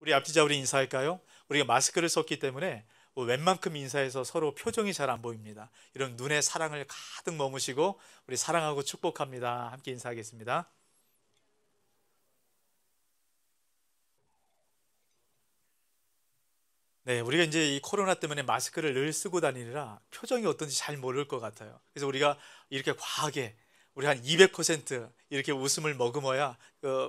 우리 앞뒤자 우리 인사할까요? 우리가 마스크를 썼기 때문에 웬만큼 인사해서 서로 표정이 잘 안 보입니다. 이런 눈에 사랑을 가득 머무시고 우리 사랑하고 축복합니다. 함께 인사하겠습니다. 네, 우리가 이제 이 코로나 때문에 마스크를 늘 쓰고 다니느라 표정이 어떤지 잘 모를 것 같아요. 그래서 우리가 이렇게 과하게 우리 한 200% 이렇게 웃음을 머금어야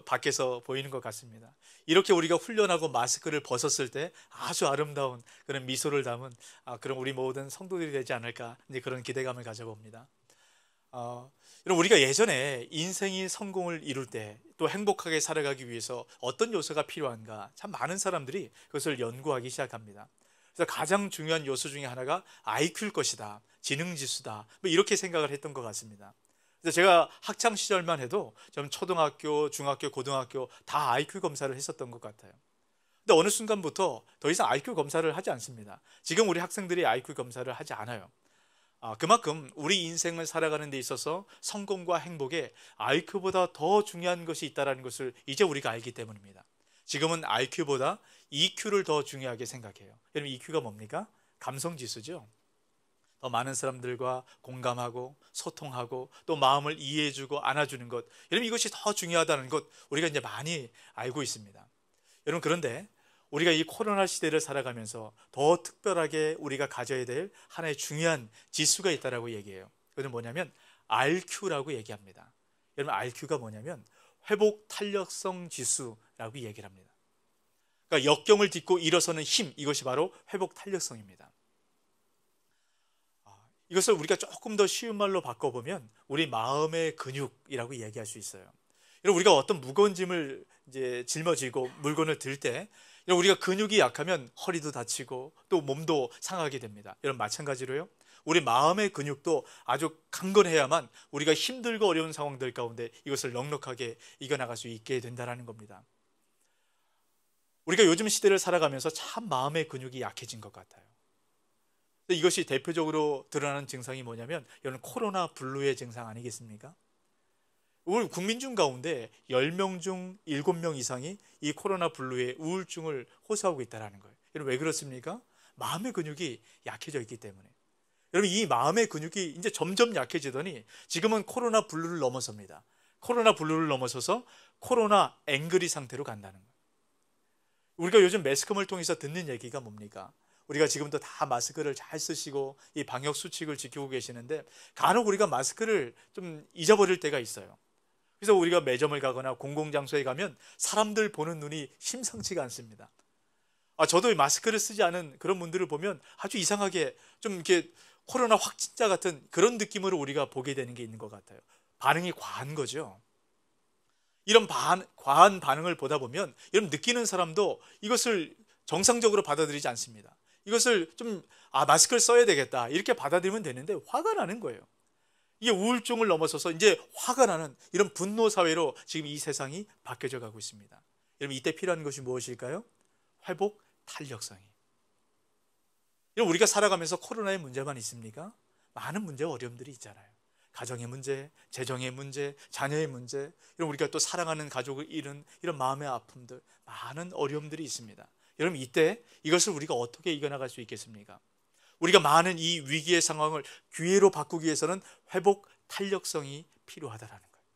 밖에서 보이는 것 같습니다. 이렇게 우리가 훈련하고 마스크를 벗었을 때 아주 아름다운 그런 미소를 담은 그런 우리 모든 성도들이 되지 않을까 이제 그런 기대감을 가져봅니다. 여러분 우리가 예전에 인생이 성공을 이룰 때 또 행복하게 살아가기 위해서 어떤 요소가 필요한가 참 많은 사람들이 그것을 연구하기 시작합니다. 그래서 가장 중요한 요소 중에 하나가 IQ일 것이다, 지능지수다, 뭐 이렇게 생각을 했던 것 같습니다. 그래서 제가 학창 시절만 해도 좀 초등학교, 중학교, 고등학교 다 IQ 검사를 했었던 것 같아요. 근데 어느 순간부터 더 이상 IQ 검사를 하지 않습니다. 지금 우리 학생들이 IQ 검사를 하지 않아요. 그만큼 우리 인생을 살아가는 데 있어서 성공과 행복에 IQ보다 더 중요한 것이 있다는 것을 이제 우리가 알기 때문입니다. 지금은 IQ보다 EQ를 더 중요하게 생각해요. 여러분 EQ가 뭡니까? 감성지수죠. 더 많은 사람들과 공감하고 소통하고 또 마음을 이해해주고 안아주는 것. 여러분 이것이 더 중요하다는 것 우리가 이제 많이 알고 있습니다. 여러분 그런데 우리가 이 코로나 시대를 살아가면서 더 특별하게 우리가 가져야 될 하나의 중요한 지수가 있다라고 얘기해요. 그것은 뭐냐면 RQ라고 얘기합니다. 여러분 RQ가 뭐냐면 회복 탄력성 지수라고 얘기를 합니다. 그러니까 역경을 딛고 일어서는 힘, 이것이 바로 회복 탄력성입니다. 이것을 우리가 조금 더 쉬운 말로 바꿔보면 우리 마음의 근육이라고 얘기할 수 있어요. 여러분 우리가 어떤 무거운 짐을 이제 짊어지고 물건을 들 때 우리가 근육이 약하면 허리도 다치고 또 몸도 상하게 됩니다. 여러분 마찬가지로요. 우리 마음의 근육도 아주 강건해야만 우리가 힘들고 어려운 상황들 가운데 이것을 넉넉하게 이겨나갈 수 있게 된다는 겁니다. 우리가 요즘 시대를 살아가면서 참 마음의 근육이 약해진 것 같아요. 이것이 대표적으로 드러나는 증상이 뭐냐면 이런 코로나 블루의 증상 아니겠습니까? 우리 국민 중 가운데 10명 중 7명 이상이 이 코로나 블루의 우울증을 호소하고 있다는 거예요. 여러분 왜 그렇습니까? 마음의 근육이 약해져 있기 때문에. 여러분 이 마음의 근육이 이제 점점 약해지더니 지금은 코로나 블루를 넘어섭니다. 코로나 블루를 넘어서서 코로나 앵그리 상태로 간다는 거예요. 우리가 요즘 매스컴을 통해서 듣는 얘기가 뭡니까? 우리가 지금도 다 마스크를 잘 쓰시고 이 방역 수칙을 지키고 계시는데 간혹 우리가 마스크를 좀 잊어버릴 때가 있어요. 그래서 우리가 매점을 가거나 공공장소에 가면 사람들 보는 눈이 심상치가 않습니다. 저도 마스크를 쓰지 않은 그런 분들을 보면 아주 이상하게 좀 이렇게 코로나 확진자 같은 그런 느낌으로 우리가 보게 되는 게 있는 것 같아요. 반응이 과한 거죠. 이런 과한 반응을 보다 보면 여러분 느끼는 사람도 이것을 정상적으로 받아들이지 않습니다. 이것을 좀 마스크를 써야 되겠다 이렇게 받아들이면 되는데 화가 나는 거예요. 이게 우울증을 넘어서서 이제 화가 나는 이런 분노 사회로 지금 이 세상이 바뀌어져 가고 있습니다. 여러분 이때 필요한 것이 무엇일까요? 회복 탄력성이. 여러분 우리가 살아가면서 코로나의 문제만 있습니까? 많은 문제와 어려움들이 있잖아요. 가정의 문제, 재정의 문제, 자녀의 문제, 이런 우리가 또 사랑하는 가족을 잃은 이런 마음의 아픔들, 많은 어려움들이 있습니다. 여러분 이때 이것을 우리가 어떻게 이겨나갈 수 있겠습니까? 우리가 많은 이 위기의 상황을 기회로 바꾸기 위해서는 회복 탄력성이 필요하다라는 거예요.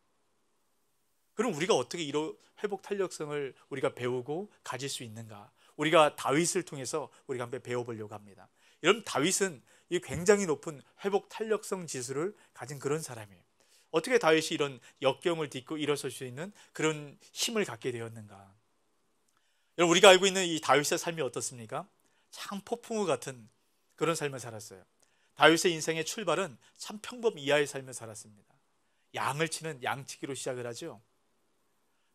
그럼 우리가 어떻게 이런 회복 탄력성을 우리가 배우고 가질 수 있는가? 우리가 다윗을 통해서 우리가 한번 배워보려고 합니다. 여러분 다윗은 이 굉장히 높은 회복 탄력성 지수를 가진 그런 사람이에요. 어떻게 다윗이 이런 역경을 딛고 일어설 수 있는 그런 힘을 갖게 되었는가? 여러분 우리가 알고 있는 이 다윗의 삶이 어떻습니까? 참 폭풍우 같은 그런 삶을 살았어요. 다윗의 인생의 출발은 참 평범 이하의 삶을 살았습니다. 양을 치는 양치기로 시작을 하죠.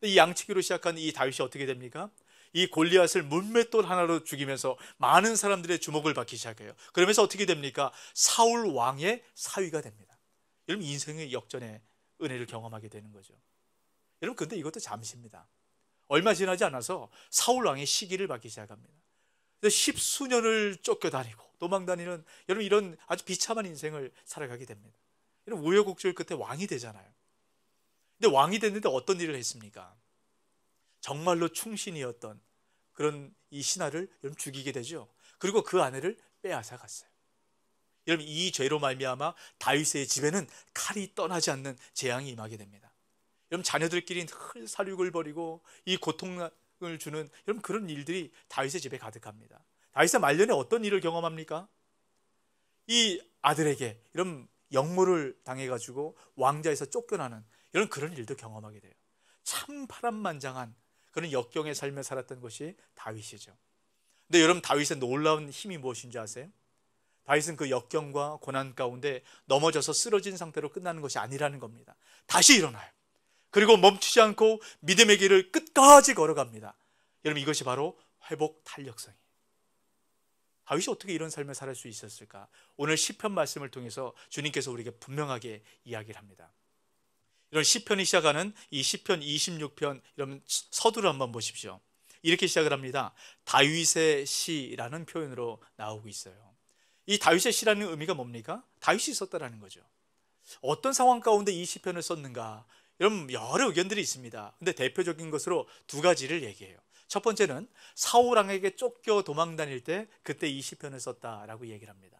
이 양치기로 시작한 이 다윗이 어떻게 됩니까? 이 골리앗을 물맷돌 하나로 죽이면서 많은 사람들의 주목을 받기 시작해요. 그러면서 어떻게 됩니까? 사울 왕의 사위가 됩니다. 여러분 인생의 역전의 은혜를 경험하게 되는 거죠. 여러분 근데 이것도 잠시입니다. 얼마 지나지 않아서 사울 왕의 시기를 받기 시작합니다. 그래서 십수년을 쫓겨다니고 도망다니는 여러분 이런 아주 비참한 인생을 살아가게 됩니다. 이런 우여곡절 끝에 왕이 되잖아요. 근데 왕이 됐는데 어떤 일을 했습니까? 정말로 충신이었던 그런 이 신하를 여러분 죽이게 되죠. 그리고 그 아내를 빼앗아 갔어요. 여러분 이 죄로 말미암아 다윗의 집에는 칼이 떠나지 않는 재앙이 임하게 됩니다. 여러분 자녀들끼리 늘 살육을 벌이고 이 고통을 주는 여러분 그런 일들이 다윗의 집에 가득합니다. 다윗의 말년에 어떤 일을 경험합니까? 이 아들에게 이런 역모를 당해가지고 왕자에서 쫓겨나는 이런 그런 일도 경험하게 돼요. 참 파란만장한 그런 역경의 삶을 살았던 것이 다윗이죠. 근데 여러분 다윗의 놀라운 힘이 무엇인지 아세요? 다윗은 그 역경과 고난 가운데 넘어져서 쓰러진 상태로 끝나는 것이 아니라는 겁니다. 다시 일어나요. 그리고 멈추지 않고 믿음의 길을 끝까지 걸어갑니다. 여러분 이것이 바로 회복 탄력성이에요. 다윗이 어떻게 이런 삶을 살 수 있었을까? 오늘 시편 말씀을 통해서 주님께서 우리에게 분명하게 이야기를 합니다. 이런 시편이 시작하는 이 시편 26편 이런 서두를 한번 보십시오. 이렇게 시작을 합니다. 다윗의 시라는 표현으로 나오고 있어요. 이 다윗의 시라는 의미가 뭡니까? 다윗이 썼다라는 거죠. 어떤 상황 가운데 이 시편을 썼는가? 여러분 여러 의견들이 있습니다. 근데 대표적인 것으로 두 가지를 얘기해요. 첫 번째는 사울 왕에게 쫓겨 도망 다닐 때 그때 이 시편을 썼다라고 얘기를 합니다.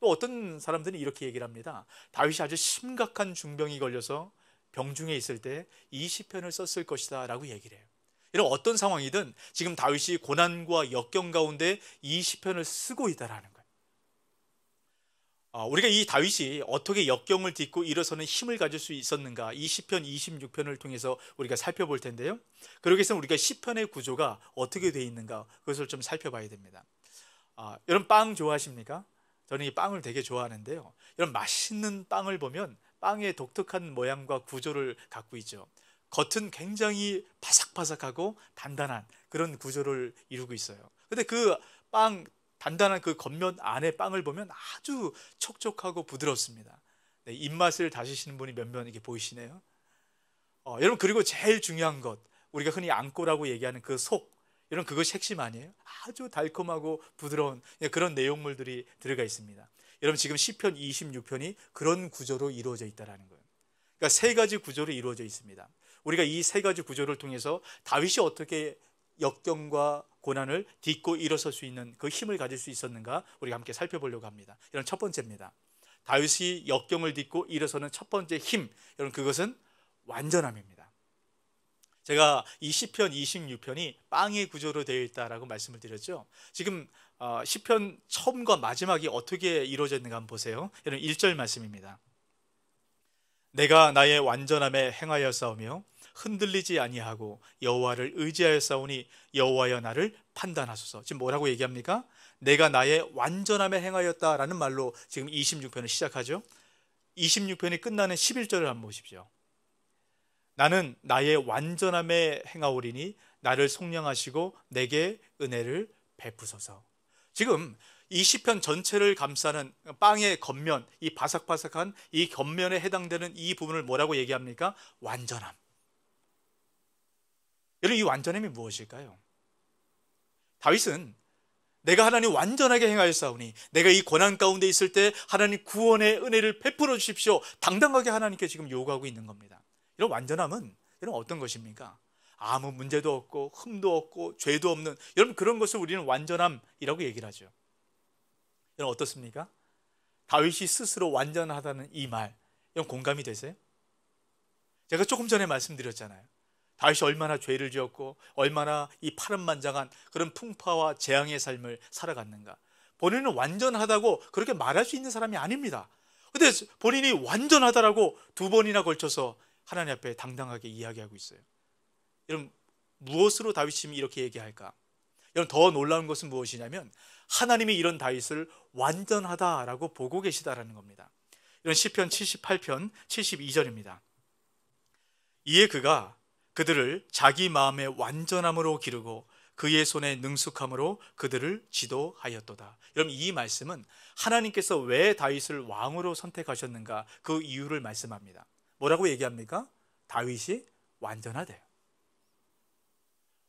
또 어떤 사람들은 이렇게 얘기를 합니다. 다윗이 아주 심각한 중병이 걸려서 병중에 있을 때 이 시편을 썼을 것이다 라고 얘기를 해요. 이런 어떤 상황이든 지금 다윗이 고난과 역경 가운데 이 시편을 쓰고 있다라는 거예요. 우리가 이 다윗이 어떻게 역경을 딛고 일어서는 힘을 가질 수 있었는가, 이 시편 26편을 통해서 우리가 살펴볼 텐데요. 그러기 위해서는 우리가 시편의 구조가 어떻게 되어 있는가, 그것을 좀 살펴봐야 됩니다. 여러분 빵 좋아하십니까? 저는 이 빵을 되게 좋아하는데요. 여러분 맛있는 빵을 보면 빵의 독특한 모양과 구조를 갖고 있죠. 겉은 굉장히 바삭바삭하고 단단한 그런 구조를 이루고 있어요. 근데 그 빵 단단한 그 겉면 안에 빵을 보면 아주 촉촉하고 부드럽습니다. 네, 입맛을 다시시는 분이 몇 명 이렇게 보이시네요. 여러분 그리고 제일 중요한 것, 우리가 흔히 앙꼬라고 얘기하는 그 속, 여러분 그것이 핵심 아니에요? 아주 달콤하고 부드러운 그런 내용물들이 들어가 있습니다. 여러분 지금 시편 26편이 그런 구조로 이루어져 있다는 거예요. 그러니까 세 가지 구조로 이루어져 있습니다. 우리가 이 세 가지 구조를 통해서 다윗이 어떻게 역경과 고난을 딛고 일어설 수 있는 그 힘을 가질 수 있었는가 우리가 함께 살펴보려고 합니다. 이런 첫 번째입니다. 다윗이 역경을 딛고 일어서는 첫 번째 힘, 여러분 그것은 완전함입니다. 제가 이 시편 26편이 빵의 구조로 되어 있다라고 말씀을 드렸죠. 지금 시편 처음과 마지막이 어떻게 이루어졌는가 한번 보세요. 여러분 1절 말씀입니다. 내가 나의 완전함에 행하였사오며 흔들리지 아니하고 여호와를 의지하였사오니 여호와여 나를 판단하소서. 지금 뭐라고 얘기합니까? 내가 나의 완전함에 행하였다라는 말로 지금 26편을 시작하죠. 26편이 끝나는 11절을 한번 보십시오. 나는 나의 완전함에 행하오리니 나를 속량하시고 내게 은혜를 베푸소서. 지금 이 시편 전체를 감싸는 빵의 겉면, 이 바삭바삭한 이 겉면에 해당되는 이 부분을 뭐라고 얘기합니까? 완전함. 여러분 이 완전함이 무엇일까요? 다윗은 내가 하나님 완전하게 행하였사오니 내가 이 고난 가운데 있을 때 하나님 구원의 은혜를 베풀어 주십시오. 당당하게 하나님께 지금 요구하고 있는 겁니다. 이런 완전함은 이런 어떤 것입니까? 아무 문제도 없고 흠도 없고 죄도 없는 여러분 그런 것을 우리는 완전함이라고 얘기를 하죠. 여러분 어떻습니까? 다윗이 스스로 완전하다는 이 말, 이런 공감이 되세요? 제가 조금 전에 말씀드렸잖아요. 다윗이 얼마나 죄를 지었고 얼마나 이 파란만장한 그런 풍파와 재앙의 삶을 살아갔는가. 본인은 완전하다고 그렇게 말할 수 있는 사람이 아닙니다. 근데 본인이 완전하다라고 두 번이나 걸쳐서 하나님 앞에 당당하게 이야기하고 있어요. 여러분 무엇으로 다윗이 이렇게 얘기할까? 여러분 더 놀라운 것은 무엇이냐면 하나님이 이런 다윗을 완전하다라고 보고 계시다라는 겁니다. 이런 시편 78편 72절입니다. 이에 그가 그들을 자기 마음의 완전함으로 기르고 그의 손의 능숙함으로 그들을 지도하였도다. 여러분 이 말씀은 하나님께서 왜 다윗을 왕으로 선택하셨는가 그 이유를 말씀합니다. 뭐라고 얘기합니까? 다윗이 완전하대요.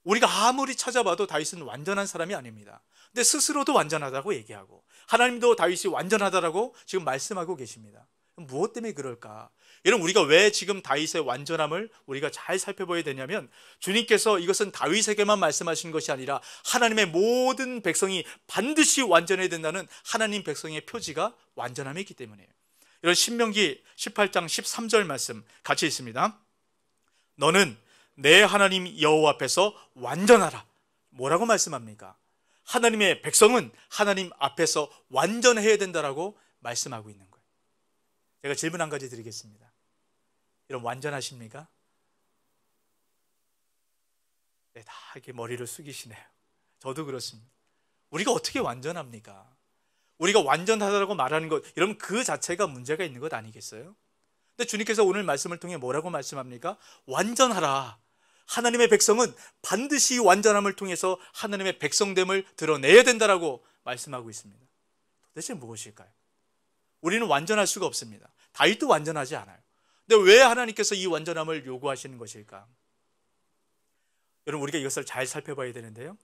우리가 아무리 찾아봐도 다윗은 완전한 사람이 아닙니다. 근데 스스로도 완전하다고 얘기하고 하나님도 다윗이 완전하다라고 지금 말씀하고 계십니다. 무엇 때문에 그럴까? 여러분, 우리가 왜 지금 다윗의 완전함을 우리가 잘 살펴봐야 되냐면, 주님께서 이것은 다윗에게만 말씀하신 것이 아니라 하나님의 모든 백성이 반드시 완전해야 된다는 하나님 백성의 표지가 완전함이 있기 때문이에요. 이런 신명기 18장 13절 말씀 같이 있습니다. 너는 내 하나님 여호와 앞에서 완전하라. 뭐라고 말씀합니까? 하나님의 백성은 하나님 앞에서 완전해야 된다라고 말씀하고 있는 거예요. 제가 질문 한 가지 드리겠습니다. 여러분, 완전하십니까? 네, 다 이렇게 머리를 숙이시네요. 저도 그렇습니다. 우리가 어떻게 완전합니까? 우리가 완전하다고 말하는 것, 여러분, 그 자체가 문제가 있는 것 아니겠어요? 근데 주님께서 오늘 말씀을 통해 뭐라고 말씀합니까? 완전하라. 하나님의 백성은 반드시 완전함을 통해서 하나님의 백성됨을 드러내야 된다라고 말씀하고 있습니다. 도대체 무엇일까요? 우리는 완전할 수가 없습니다. 다윗도 완전하지 않아요. 근데 왜 하나님께서 이 완전함을 요구하시는 것일까? 여러분, 우리가 이것을 잘 살펴봐야 되는데요,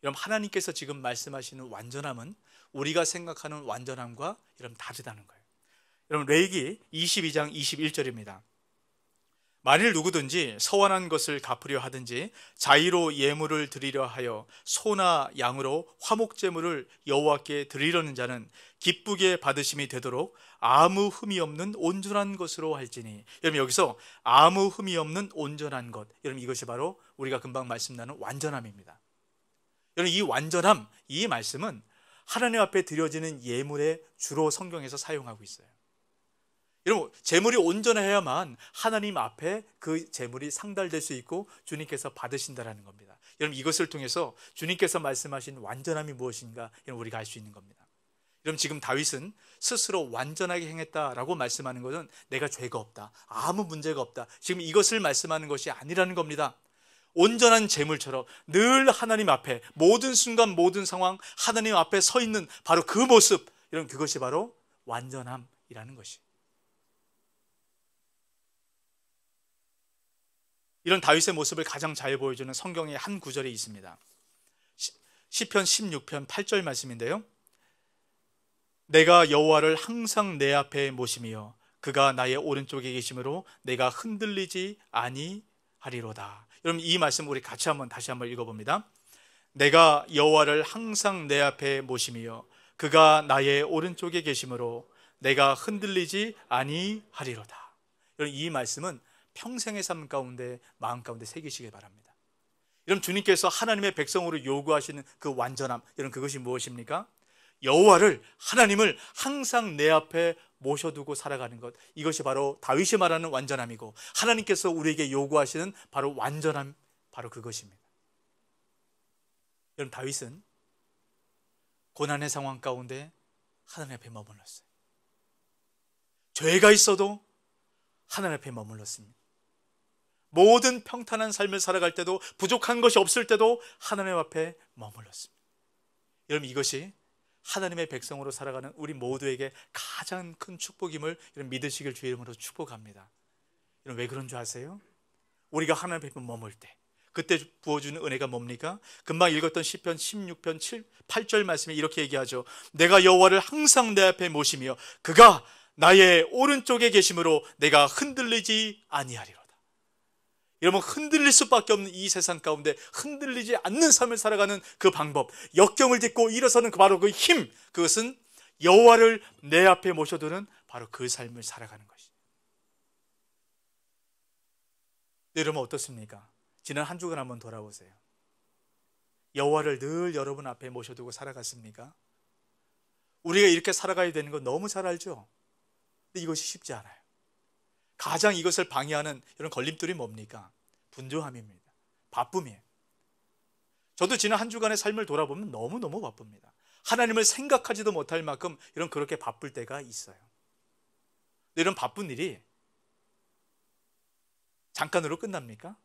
여러분, 하나님께서 지금 말씀하시는 완전함은 우리가 생각하는 완전함과 여러분 다르다는 거예요. 여러분, 레위기 22장 21절입니다. 만일 누구든지 서원한 것을 갚으려 하든지 자의로 예물을 드리려 하여 소나 양으로 화목제물을 여호와께 드리려는 자는 기쁘게 받으심이 되도록 아무 흠이 없는 온전한 것으로 할지니. 여러분, 여기서 아무 흠이 없는 온전한 것, 여러분, 이것이 바로 우리가 금방 말씀 나눈 완전함입니다. 여러분, 이 완전함, 이 말씀은 하나님 앞에 드려지는 예물에 주로 성경에서 사용하고 있어요. 여러분, 제물이 온전해야만 하나님 앞에 그 제물이 상달될 수 있고 주님께서 받으신다라는 겁니다. 여러분, 이것을 통해서 주님께서 말씀하신 완전함이 무엇인가, 여러분, 우리가 알 수 있는 겁니다. 여러분, 지금 다윗은 스스로 완전하게 행했다라고 말씀하는 것은 내가 죄가 없다, 아무 문제가 없다, 지금 이것을 말씀하는 것이 아니라는 겁니다. 온전한 제물처럼 늘 하나님 앞에 모든 순간 모든 상황 하나님 앞에 서 있는 바로 그 모습, 여러분, 그것이 바로 완전함이라는 것이. 이런 다윗의 모습을 가장 잘 보여주는 성경의 한 구절이 있습니다. 시편 16편 8절 말씀인데요, 내가 여호와를 항상 내 앞에 모심이여 그가 나의 오른쪽에 계심으로 내가 흔들리지 아니하리로다. 여러분, 이 말씀 우리 같이 다시 한번 읽어봅니다. 내가 여호와를 항상 내 앞에 모심이여 그가 나의 오른쪽에 계심으로 내가 흔들리지 아니하리로다. 여러분, 이 말씀은 평생의 삶 가운데, 마음 가운데 새기시길 바랍니다. 여러분, 주님께서 하나님의 백성으로 요구하시는 그 완전함, 여러분, 그것이 무엇입니까? 여호와를, 하나님을 항상 내 앞에 모셔두고 살아가는 것, 이것이 바로 다윗이 말하는 완전함이고 하나님께서 우리에게 요구하시는 바로 완전함, 바로 그것입니다. 여러분, 다윗은 고난의 상황 가운데 하나님 앞에 머물렀어요. 죄가 있어도 하나님 앞에 머물렀습니다. 모든 평탄한 삶을 살아갈 때도, 부족한 것이 없을 때도 하나님 앞에 머물렀습니다. 여러분, 이것이 하나님의 백성으로 살아가는 우리 모두에게 가장 큰 축복임을 여러분 믿으시길 주의 이름으로 축복합니다. 여러분, 왜 그런 줄 아세요? 우리가 하나님 앞에 머물 때 그때 부어주는 은혜가 뭡니까? 금방 읽었던 시편 16편 8절 말씀에 이렇게 얘기하죠. 내가 여호와를 항상 내 앞에 모시며 그가 나의 오른쪽에 계심으로 내가 흔들리지 아니하리로다. 여러분, 흔들릴 수밖에 없는 이 세상 가운데 흔들리지 않는 삶을 살아가는 그 방법, 역경을 딛고 일어서는 바로 그 힘, 그것은 여호와를 내 앞에 모셔두는 바로 그 삶을 살아가는 것이. 여러분, 어떻습니까? 지난 한 주간 한번 돌아보세요. 여호와를 늘 여러분 앞에 모셔두고 살아갔습니까? 우리가 이렇게 살아가야 되는 건 너무 잘 알죠? 근데 이것이 쉽지 않아요. 가장 이것을 방해하는 이런 걸림돌이 뭡니까? 분주함입니다. 바쁨이에요. 저도 지난 한 주간의 삶을 돌아보면 너무너무 바쁩니다. 하나님을 생각하지도 못할 만큼 이런 그렇게 바쁠 때가 있어요. 근데 이런 바쁜 일이 잠깐으로 끝납니까?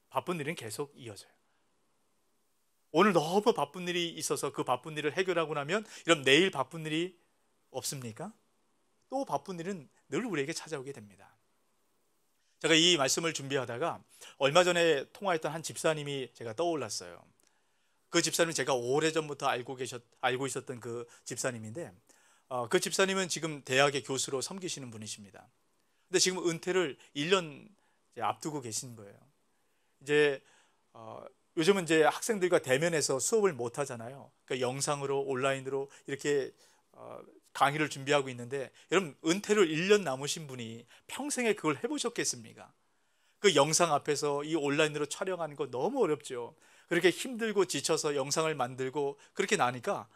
바쁜 일은 계속 이어져요. 오늘 너무 바쁜 일이 있어서 그 바쁜 일을 해결하고 나면 이런 내일 바쁜 일이 없습니까? 또 바쁜 일은 늘 우리에게 찾아오게 됩니다. 제가 이 말씀을 준비하다가 얼마 전에 통화했던 한 집사님이 제가 떠올랐어요. 그 집사님은 제가 오래전부터 알고 있었던 그 집사님인데 그 집사님은 지금 대학의 교수로 섬기시는 분이십니다. 근데 지금 은퇴를 1년 앞두고 계신 거예요. 이제 요즘은 이제 학생들과 대면해서 수업을 못 하잖아요. 그러니까 영상으로 온라인으로 이렇게 강의를 준비하고 있는데, 여러분 은퇴를 1년 남으신 분이 평생에 그걸 해보셨겠습니까? 그 영상 앞에서 이 온라인으로 촬영하는 거 너무 어렵죠. 그렇게 힘들고 지쳐서 영상을 만들고 그렇게 나니까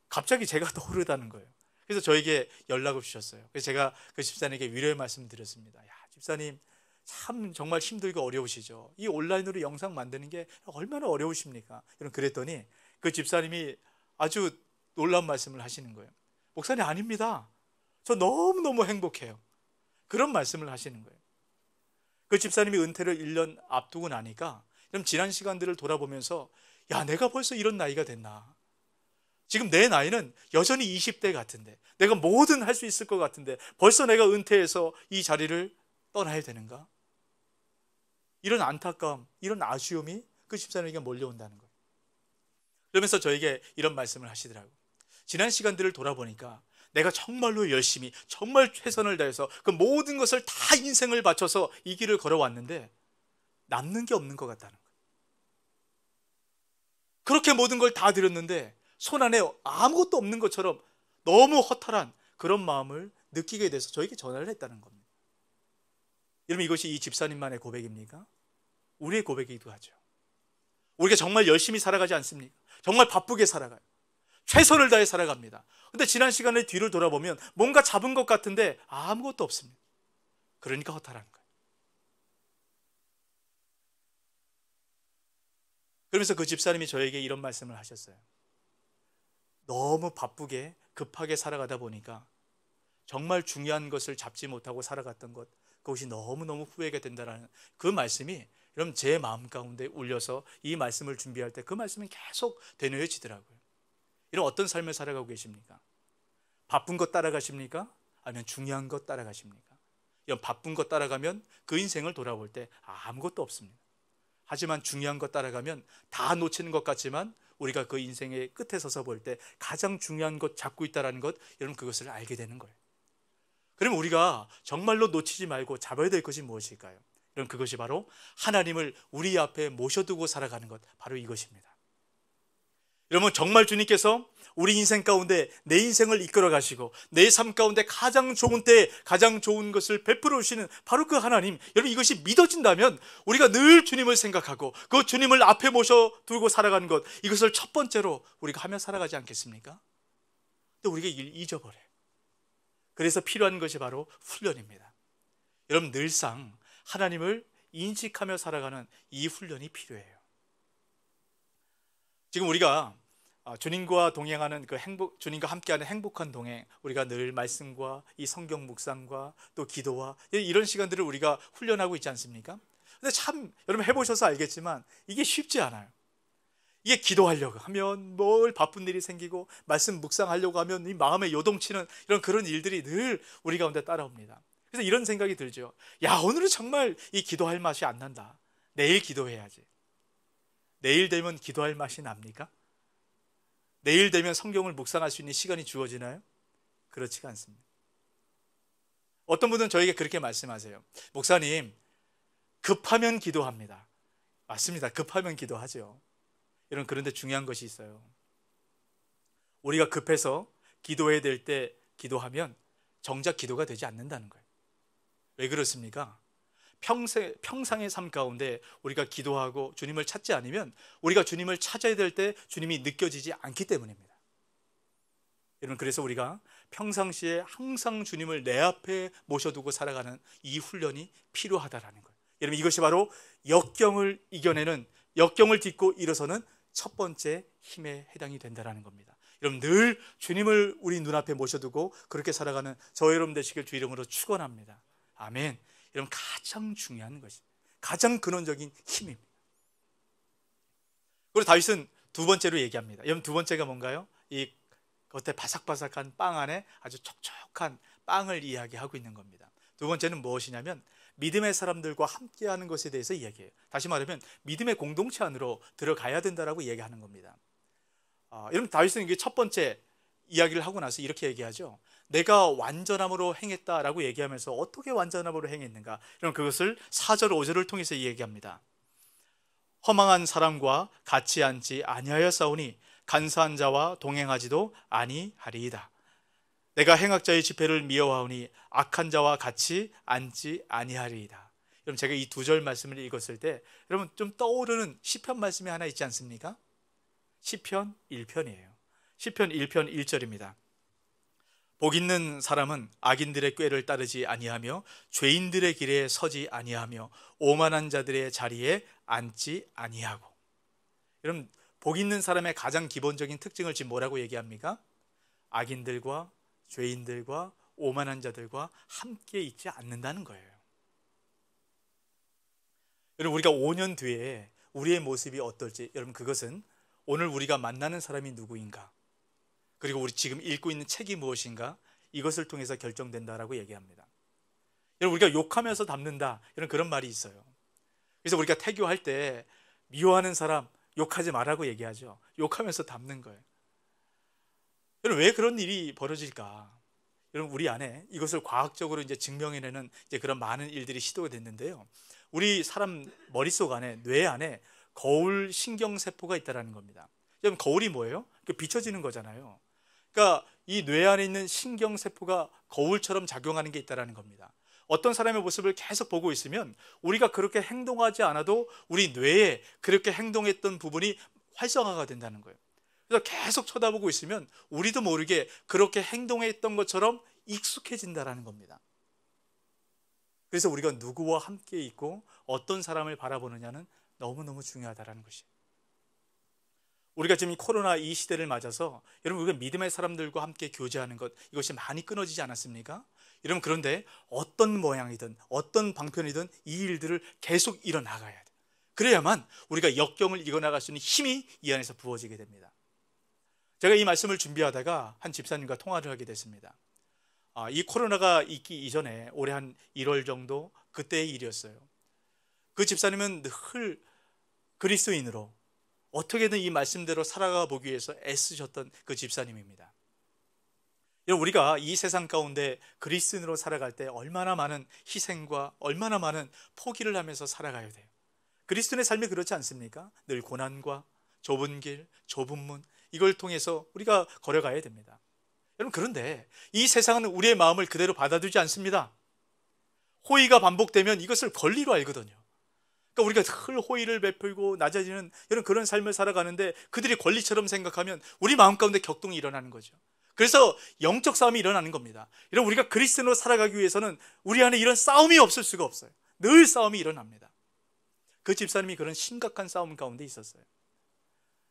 갑자기 제가 떠오르다는 거예요. 그래서 저에게 연락을 주셨어요. 그래서 제가 그 집사님에게 위로의 말씀 드렸습니다. 야, 집사님 참 정말 힘들고 어려우시죠. 이 온라인으로 영상 만드는 게 얼마나 어려우십니까? 그랬더니 그 집사님이 아주 놀라운 말씀을 하시는 거예요. 목사님, 아닙니다. 저 너무너무 행복해요. 그런 말씀을 하시는 거예요. 그 집사님이 은퇴를 1년 앞두고 나니까 그럼 지난 시간들을 돌아보면서, 야, 내가 벌써 이런 나이가 됐나? 지금 내 나이는 여전히 20대 같은데, 내가 뭐든 할 수 있을 것 같은데 벌써 내가 은퇴해서 이 자리를 떠나야 되는가? 이런 안타까움, 이런 아쉬움이 그 집사님에게 몰려온다는 거예요. 그러면서 저에게 이런 말씀을 하시더라고요. 지난 시간들을 돌아보니까 내가 정말로 열심히, 정말 최선을 다해서 그 모든 것을 다 인생을 바쳐서 이 길을 걸어왔는데 남는 게 없는 것 같다는 거예요. 그렇게 모든 걸 다 드렸는데 손 안에 아무것도 없는 것처럼 너무 허탈한 그런 마음을 느끼게 돼서 저에게 전화를 했다는 겁니다. 여러분, 이것이 이 집사님만의 고백입니까? 우리의 고백이기도 하죠. 우리가 정말 열심히 살아가지 않습니까? 정말 바쁘게 살아가요. 최선을 다해 살아갑니다. 근데 지난 시간을 뒤를 돌아보면 뭔가 잡은 것 같은데 아무것도 없습니다. 그러니까 허탈한 거예요. 그러면서 그 집사님이 저에게 이런 말씀을 하셨어요. 너무 바쁘게 급하게 살아가다 보니까 정말 중요한 것을 잡지 못하고 살아갔던 것, 그것이 너무너무 후회가 된다는 그 말씀이 여러분 제 마음 가운데 울려서 이 말씀을 준비할 때 그 말씀이 계속 되뇌어지더라고요. 이런 어떤 삶을 살아가고 계십니까? 바쁜 것 따라가십니까? 아니면 중요한 것 따라가십니까? 이런 바쁜 것 따라가면 그 인생을 돌아볼 때 아무것도 없습니다. 하지만 중요한 것 따라가면 다 놓치는 것 같지만 우리가 그 인생의 끝에 서서 볼 때 가장 중요한 것 잡고 있다는 것, 여러분 그것을 알게 되는 거예요. 그럼 우리가 정말로 놓치지 말고 잡아야 될 것이 무엇일까요? 여러분, 그것이 바로 하나님을 우리 앞에 모셔두고 살아가는 것, 바로 이것입니다. 여러분, 정말 주님께서 우리 인생 가운데 내 인생을 이끌어 가시고 내 삶 가운데 가장 좋은 때에 가장 좋은 것을 베풀어 주시는 바로 그 하나님, 여러분 이것이 믿어진다면 우리가 늘 주님을 생각하고 그 주님을 앞에 모셔두고 살아가는 것, 이것을 첫 번째로 우리가 하며 살아가지 않겠습니까? 근데 우리가 이걸 잊어버려요. 그래서 필요한 것이 바로 훈련입니다. 여러분, 늘상 하나님을 인식하며 살아가는 이 훈련이 필요해요. 지금 우리가 주님과 동행하는 그 주님과 함께하는 행복한 동행, 우리가 늘 말씀과 이 성경 묵상과 또 기도와 이런 시간들을 우리가 훈련하고 있지 않습니까? 근데 참 여러분 해보셔서 알겠지만 이게 쉽지 않아요. 이게 기도하려고 하면 뭘 바쁜 일이 생기고 말씀 묵상하려고 하면 이 마음에 요동치는 그런 일들이 늘 우리 가운데 따라옵니다. 그래서 이런 생각이 들죠. 야, 오늘은 정말 이 기도할 맛이 안 난다. 내일 기도해야지. 내일 되면 기도할 맛이 납니까? 내일 되면 성경을 묵상할 수 있는 시간이 주어지나요? 그렇지가 않습니다. 어떤 분은 저에게 그렇게 말씀하세요. 목사님, 급하면 기도합니다. 맞습니다. 급하면 기도하죠. 여러분, 그런데 중요한 것이 있어요. 우리가 급해서 기도해야 될 때 기도하면 정작 기도가 되지 않는다는 거예요. 왜 그렇습니까? 평상의 삶 가운데 우리가 기도하고 주님을 찾지 않으면 우리가 주님을 찾아야 될 때 주님이 느껴지지 않기 때문입니다. 여러분, 그래서 우리가 평상시에 항상 주님을 내 앞에 모셔두고 살아가는 이 훈련이 필요하다라는 거예요. 여러분, 이것이 바로 역경을 이겨내는, 역경을 딛고 일어서는 첫 번째 힘에 해당이 된다는 겁니다. 여러분, 늘 주님을 우리 눈앞에 모셔두고 그렇게 살아가는 저 여러분 되시길 주 이름으로 축원합니다. 아멘. 여러분, 가장 중요한 것이, 가장 근원적인 힘입니다. 그리고 다윗은 두 번째로 얘기합니다. 여러분, 두 번째가 뭔가요? 이 겉에 바삭바삭한 빵 안에 아주 촉촉한 빵을 이야기하고 있는 겁니다. 두 번째는 무엇이냐면 믿음의 사람들과 함께하는 것에 대해서 이야기해요. 다시 말하면 믿음의 공동체 안으로 들어가야 된다라고 얘기하는 겁니다. 여러분, 다윗은 이게 첫 번째 이야기를 하고 나서 이렇게 얘기하죠. 내가 완전함으로 행했다라고 얘기하면서 어떻게 완전함으로 행했는가? 여러분 그것을 4절 5절을 통해서 얘기합니다. 허망한 사람과 같이 앉지 아니하였사오니 간사한 자와 동행하지도 아니하리이다. 내가 행악자의 집회를 미워하오니 악한 자와 같이 앉지 아니하리이다. 여러분 제가 이 2절 말씀을 읽었을 때 여러분 좀 떠오르는 시편 말씀이 하나 있지 않습니까? 시편 1편이에요. 시편 1편 1절입니다. 복 있는 사람은 악인들의 꾀를 따르지 아니하며 죄인들의 길에 서지 아니하며 오만한 자들의 자리에 앉지 아니하고. 여러분 복 있는 사람의 가장 기본적인 특징을 지금 뭐라고 얘기합니까? 악인들과 죄인들과 오만한 자들과 함께 있지 않는다는 거예요. 여러분 우리가 5년 뒤에 우리의 모습이 어떨지, 여러분 그것은 오늘 우리가 만나는 사람이 누구인가, 그리고 우리 지금 읽고 있는 책이 무엇인가, 이것을 통해서 결정된다라고 얘기합니다. 여러분 우리가 욕하면서 닮는다, 이런 그런 말이 있어요. 그래서 우리가 태교할 때 미워하는 사람 욕하지 말라고 얘기하죠. 욕하면서 닮는 거예요. 여러분 왜 그런 일이 벌어질까? 여러분 우리 안에 이것을 과학적으로 이제 증명해내는 이제 그런 많은 일들이 시도가 됐는데요. 우리 사람 머릿속 안에, 뇌 안에 거울 신경세포가 있다는 겁니다. 여러분 거울이 뭐예요? 비춰지는 거잖아요. 그러니까 이 뇌 안에 있는 신경세포가 거울처럼 작용하는 게 있다는 겁니다. 어떤 사람의 모습을 계속 보고 있으면 우리가 그렇게 행동하지 않아도 우리 뇌에 그렇게 행동했던 부분이 활성화가 된다는 거예요. 그래서 계속 쳐다보고 있으면 우리도 모르게 그렇게 행동했던 것처럼 익숙해진다는 겁니다. 그래서 우리가 누구와 함께 있고 어떤 사람을 바라보느냐는 너무너무 중요하다는 것이에요. 우리가 지금 코로나 이 시대를 맞아서 여러분 우리가 믿음의 사람들과 함께 교제하는 것, 이것이 많이 끊어지지 않았습니까? 여러분 그런데 어떤 모양이든 어떤 방편이든 이 일들을 계속 이뤄나가야 돼요. 그래야만 우리가 역경을 이겨나갈 수 있는 힘이 이 안에서 부어지게 됩니다. 제가 이 말씀을 준비하다가 한 집사님과 통화를 하게 됐습니다. 이 코로나가 있기 이전에 올해 한 1월 정도 그때의 일이었어요. 그 집사님은 늘 그리스도인으로 어떻게든 이 말씀대로 살아가 보기 위해서 애쓰셨던 그 집사님입니다. 우리가 이 세상 가운데 그리스도인으로 살아갈 때 얼마나 많은 희생과 얼마나 많은 포기를 하면서 살아가야 돼요. 그리스도인의 삶이 그렇지 않습니까? 늘 고난과 좁은 길, 좁은 문, 이걸 통해서 우리가 걸어가야 됩니다. 여러분 그런데 이 세상은 우리의 마음을 그대로 받아주지 않습니다. 호의가 반복되면 이것을 권리로 알거든요. 그러니까 우리가 늘 호의를 베풀고 낮아지는 이런 그런 삶을 살아가는데 그들이 권리처럼 생각하면 우리 마음 가운데 격동이 일어나는 거죠. 그래서 영적 싸움이 일어나는 겁니다. 이런 우리가 그리스도인으로 살아가기 위해서는 우리 안에 이런 싸움이 없을 수가 없어요. 늘 싸움이 일어납니다. 그 집사님이 그런 심각한 싸움 가운데 있었어요.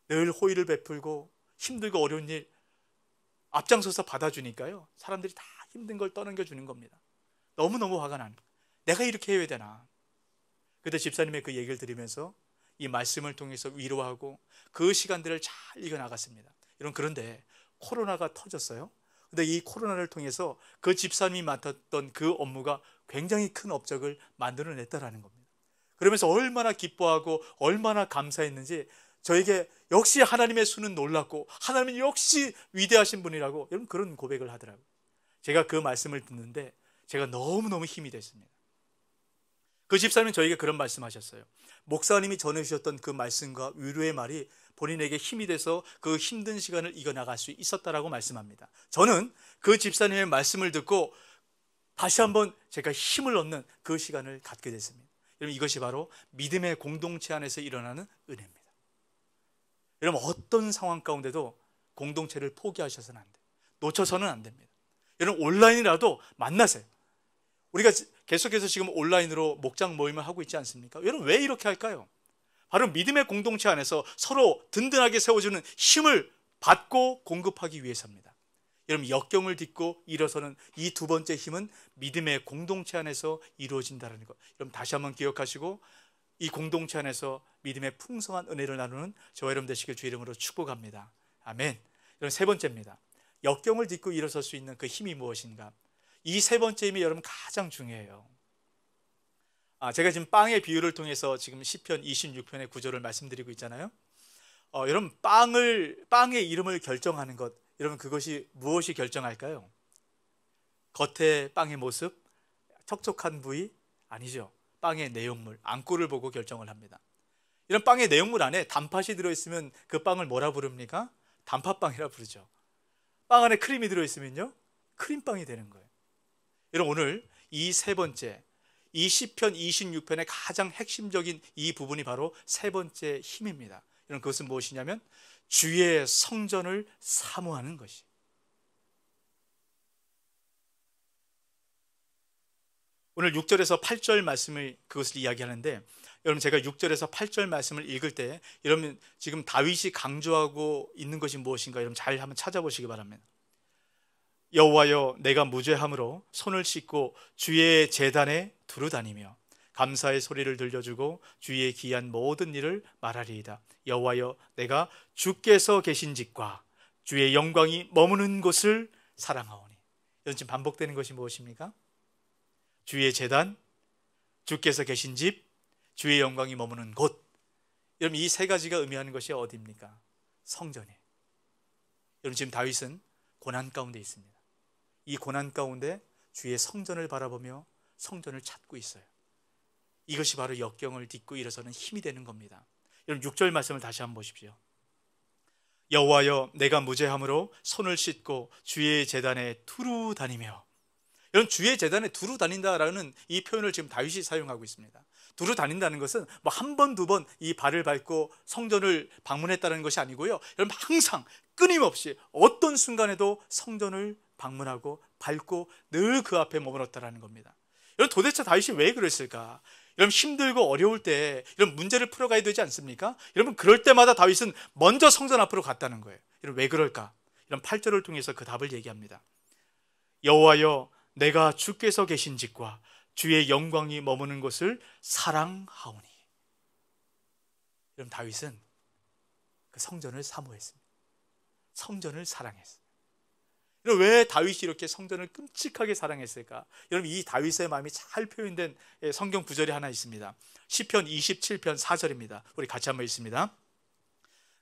늘 호의를 베풀고 힘들고 어려운 일 앞장서서 받아주니까요, 사람들이 다 힘든 걸 떠넘겨주는 겁니다. 너무너무 화가 나는 거예요. 내가 이렇게 해야 되나. 그때 집사님의 그 얘기를 들으면서 이 말씀을 통해서 위로하고 그 시간들을 잘 이겨나갔습니다. 여러분 그런데 코로나가 터졌어요. 근데 이 코로나를 통해서 그 집사님이 맡았던 그 업무가 굉장히 큰 업적을 만들어냈다라는 겁니다. 그러면서 얼마나 기뻐하고 얼마나 감사했는지 저에게 역시 하나님의 수는 놀랍고 하나님은 역시 위대하신 분이라고 여러분 그런 고백을 하더라고요. 제가 그 말씀을 듣는데 제가 너무너무 힘이 됐습니다. 그 집사님은 저에게 그런 말씀하셨어요. 목사님이 전해주셨던 그 말씀과 위로의 말이 본인에게 힘이 돼서 그 힘든 시간을 이겨나갈 수 있었다라고 말씀합니다. 저는 그 집사님의 말씀을 듣고 다시 한번 제가 힘을 얻는 그 시간을 갖게 됐습니다. 여러분 이것이 바로 믿음의 공동체 안에서 일어나는 은혜입니다. 여러분 어떤 상황 가운데도 공동체를 포기하셔서는 안 돼요. 놓쳐서는 안 됩니다. 여러분 온라인이라도 만나세요. 우리가 계속해서 지금 온라인으로 목장 모임을 하고 있지 않습니까? 여러분 왜 이렇게 할까요? 바로 믿음의 공동체 안에서 서로 든든하게 세워주는 힘을 받고 공급하기 위해서입니다. 여러분 역경을 딛고 일어서는 이 두 번째 힘은 믿음의 공동체 안에서 이루어진다는 것. 여러분 다시 한번 기억하시고 이 공동체 안에서 믿음의 풍성한 은혜를 나누는 저와 여러분 되시길 주 이름으로 축복합니다. 아멘. 여러분 세 번째입니다. 역경을 딛고 일어설 수 있는 그 힘이 무엇인가? 이 세 번째 힘이 여러분 가장 중요해요. 제가 지금 빵의 비유를 통해서 지금 시편 26편의 구절을 말씀드리고 있잖아요. 여러분 빵의 이름을 결정하는 것, 여러분 그것이 무엇이 결정할까요? 겉에 빵의 모습, 촉촉한 부위 아니죠. 빵의 내용물, 안구를 보고 결정을 합니다. 이런 빵의 내용물 안에 단팥이 들어있으면 그 빵을 뭐라 부릅니까? 단팥빵이라 부르죠. 빵 안에 크림이 들어있으면요, 크림빵이 되는 거예요. 여러분, 오늘 이 세 번째, 이 시편 26편의 가장 핵심적인 이 부분이 바로 세 번째 힘입니다. 여러분, 그것은 무엇이냐면 주의 성전을 사모하는 것이. 오늘 6절에서 8절 말씀을 그것을 이야기하는데, 여러분, 제가 6절에서 8절 말씀을 읽을 때 여러분 지금 다윗이 강조하고 있는 것이 무엇인가 여러분 잘 한번 찾아보시기 바랍니다. 여호와여, 내가 무죄함으로 손을 씻고 주의 제단에 두루 다니며 감사의 소리를 들려주고 주의 기한 모든 일을 말하리이다. 여호와여, 내가 주께서 계신 집과 주의 영광이 머무는 곳을 사랑하오니. 이런 지금 반복되는 것이 무엇입니까? 주의 제단, 주께서 계신 집, 주의 영광이 머무는 곳. 여러분, 이 세 가지가 의미하는 것이 어디입니까? 성전이에요. 여러분, 지금 다윗은 고난 가운데 있습니다. 이 고난 가운데 주의 성전을 바라보며 성전을 찾고 있어요. 이것이 바로 역경을 딛고 일어서는 힘이 되는 겁니다. 여러분, 6절 말씀을 다시 한번 보십시오. 여호와여, 내가 무죄함으로 손을 씻고 주의 제단에 두루 다니며. 여러분, 주의 제단에 두루 다닌다라는 이 표현을 지금 다윗이 사용하고 있습니다. 두루 다닌다는 것은 뭐 한 번, 두 번 이 발을 밟고 성전을 방문했다는 것이 아니고요. 여러분, 항상 끊임없이 어떤 순간에도 성전을 방문하고 밟고 늘 그 앞에 머물렀다라는 겁니다. 여러분, 도대체 다윗이 왜 그랬을까? 여러분, 힘들고 어려울 때 이런 문제를 풀어가야 되지 않습니까? 여러분, 그럴 때마다 다윗은 먼저 성전 앞으로 갔다는 거예요. 여러분, 왜 그럴까? 이런 8절을 통해서 그 답을 얘기합니다. 여호와여, 내가 주께서 계신 집과 주의 영광이 머무는 곳을 사랑하오니. 여러분, 다윗은 그 성전을 사모했습니다. 성전을 사랑했어요. 여러분, 왜 다윗이 이렇게 성전을 끔찍하게 사랑했을까? 여러분, 이 다윗의 마음이 잘 표현된 성경 구절이 하나 있습니다. 시편 27편 4절입니다. 우리 같이 한번 읽습니다.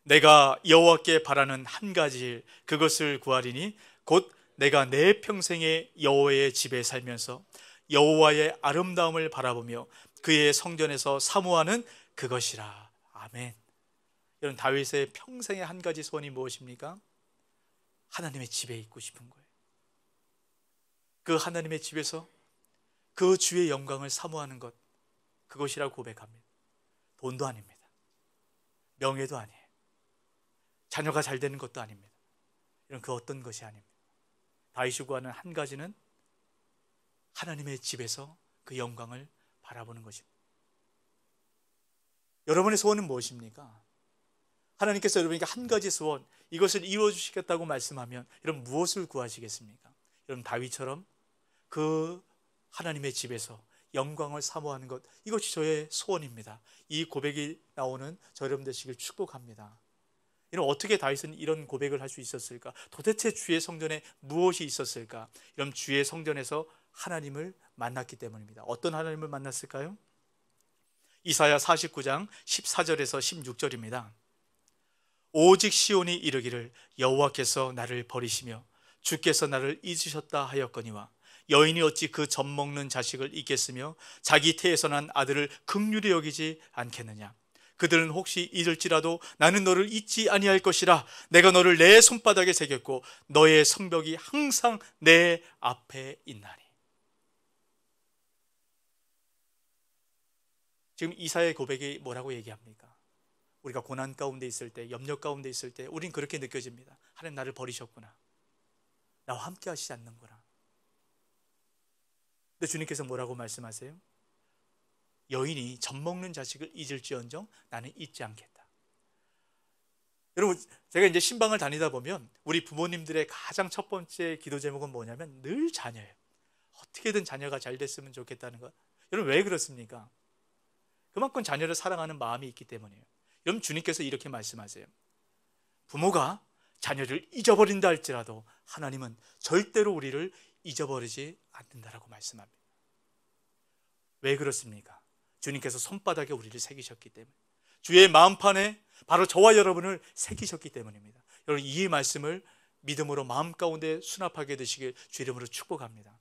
내가 여호와께 바라는 한 가지 일, 그것을 구하리니 곧 내가 내 평생에 여호와의 집에 살면서 여호와의 아름다움을 바라보며 그의 성전에서 사모하는 그것이라. 아멘. 여러분, 다윗의 평생의 한 가지 소원이 무엇입니까? 하나님의 집에 있고 싶은 거예요. 그 하나님의 집에서 그 주의 영광을 사모하는 것, 그것이라고 고백합니다. 돈도 아닙니다. 명예도 아니에요. 자녀가 잘 되는 것도 아닙니다. 이런 그 어떤 것이 아닙니다. 다윗이 구하는 한 가지는 하나님의 집에서 그 영광을 바라보는 것입니다. 여러분의 소원은 무엇입니까? 하나님께서 여러분에게 한 가지 소원, 이것을 이루어주시겠다고 말씀하면 여러분 무엇을 구하시겠습니까? 여러분, 다윗처럼 그 하나님의 집에서 영광을 사모하는 것, 이것이 저의 소원입니다. 이 고백이 나오는 저 여러분 되시길 축복합니다. 이런 어떻게 다윗은 이런 고백을 할 수 있었을까? 도대체 주의 성전에 무엇이 있었을까? 이런 주의 성전에서 하나님을 만났기 때문입니다. 어떤 하나님을 만났을까요? 이사야 49장 14절에서 16절입니다. 오직 시온이 이르기를 여호와께서 나를 버리시며 주께서 나를 잊으셨다 하였거니와 여인이 어찌 그 젖 먹는 자식을 잊겠으며 자기 태에서 난 아들을 긍휼히 여기지 않겠느냐. 그들은 혹시 잊을지라도 나는 너를 잊지 아니할 것이라. 내가 너를 내 손바닥에 새겼고 너의 성벽이 항상 내 앞에 있나니. 지금 이사야의 고백이 뭐라고 얘기합니까? 우리가 고난 가운데 있을 때, 염려 가운데 있을 때 우린 그렇게 느껴집니다. 하나님, 나를 버리셨구나. 나와 함께 하시지 않는구나. 근데 주님께서 뭐라고 말씀하세요? 여인이 젖 먹는 자식을 잊을지언정 나는 잊지 않겠다. 여러분, 제가 이제 신방을 다니다 보면 우리 부모님들의 가장 첫 번째 기도 제목은 뭐냐면 늘 자녀예요. 어떻게든 자녀가 잘 됐으면 좋겠다는 것. 여러분, 왜 그렇습니까? 그만큼 자녀를 사랑하는 마음이 있기 때문이에요. 여러분, 주님께서 이렇게 말씀하세요. 부모가 자녀를 잊어버린다 할지라도 하나님은 절대로 우리를 잊어버리지 않는다라고 말씀합니다. 왜 그렇습니까? 주님께서 손바닥에 우리를 새기셨기 때문에, 주의 마음판에 바로 저와 여러분을 새기셨기 때문입니다. 여러분, 이 말씀을 믿음으로 마음 가운데 수납하게 되시길 주 이름으로 축복합니다.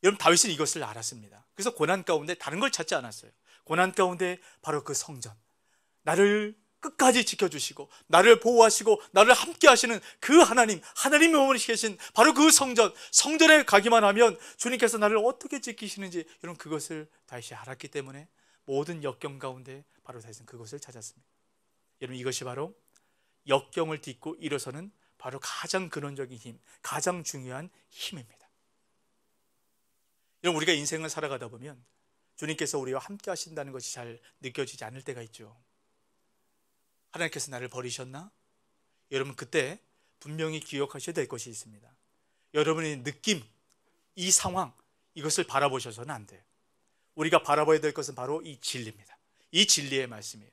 여러분, 다윗은 이것을 알았습니다. 그래서 고난 가운데 다른 걸 찾지 않았어요. 고난 가운데 바로 그 성전, 나를 끝까지 지켜주시고 나를 보호하시고 나를 함께 하시는 그 하나님이 머무르시 계신 바로 그 성전에 가기만 하면 주님께서 나를 어떻게 지키시는지, 여러분, 그것을 다윗이 알았기 때문에 모든 역경 가운데 바로 다윗은 그것을 찾았습니다. 여러분, 이것이 바로 역경을 딛고 일어서는 바로 가장 근원적인 힘, 가장 중요한 힘입니다. 여러분, 우리가 인생을 살아가다 보면 주님께서 우리와 함께 하신다는 것이 잘 느껴지지 않을 때가 있죠. 하나님께서 나를 버리셨나? 여러분, 그때 분명히 기억하셔야 될 것이 있습니다. 여러분의 느낌, 이 상황, 이것을 바라보셔서는 안 돼요. 우리가 바라봐야 될 것은 바로 이 진리입니다. 이 진리의 말씀이에요.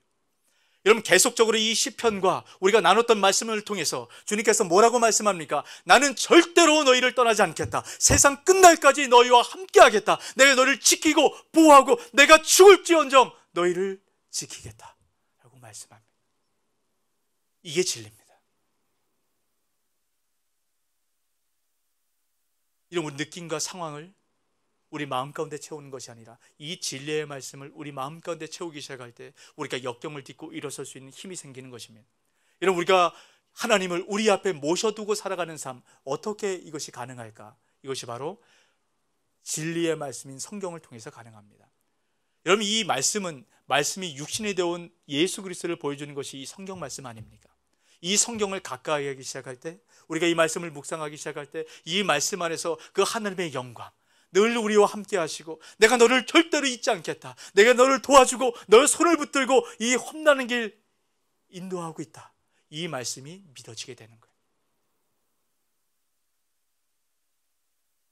여러분, 계속적으로 이 시편과 우리가 나눴던 말씀을 통해서 주님께서 뭐라고 말씀합니까? 나는 절대로 너희를 떠나지 않겠다. 세상 끝날까지 너희와 함께 하겠다. 내가 너를 지키고 보호하고 내가 죽을지언정 너희를 지키겠다 라고 말씀합니다. 이게 진리입니다. 이런 우리 느낌과 상황을 우리 마음 가운데 채우는 것이 아니라 이 진리의 말씀을 우리 마음 가운데 채우기 시작할 때 우리가 역경을 딛고 일어설 수 있는 힘이 생기는 것입니다. 여러분, 우리가 하나님을 우리 앞에 모셔두고 살아가는 삶, 어떻게 이것이 가능할까? 이것이 바로 진리의 말씀인 성경을 통해서 가능합니다. 여러분, 이 말씀이 육신이 되어온 예수 그리스도를 보여주는 것이 이 성경 말씀 아닙니까? 이 성경을 가까이 하기 시작할 때, 우리가 이 말씀을 묵상하기 시작할 때 이 말씀 안에서 그 하나님의 영광, 늘 우리와 함께 하시고 내가 너를 절대로 잊지 않겠다, 내가 너를 도와주고 너의 손을 붙들고 이 험난한 길 인도하고 있다, 이 말씀이 믿어지게 되는 거예요.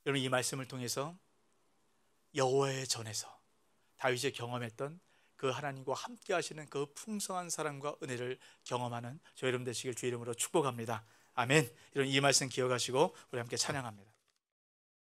여러분, 이 말씀을 통해서 여호와의 전에서 다윗이 경험했던 그 하나님과 함께 하시는 그 풍성한 사랑과 은혜를 경험하는 저 여러분 되시길 주 이름으로 축복합니다. 아멘. 여러분, 이 말씀 기억하시고 우리 함께 찬양합니다.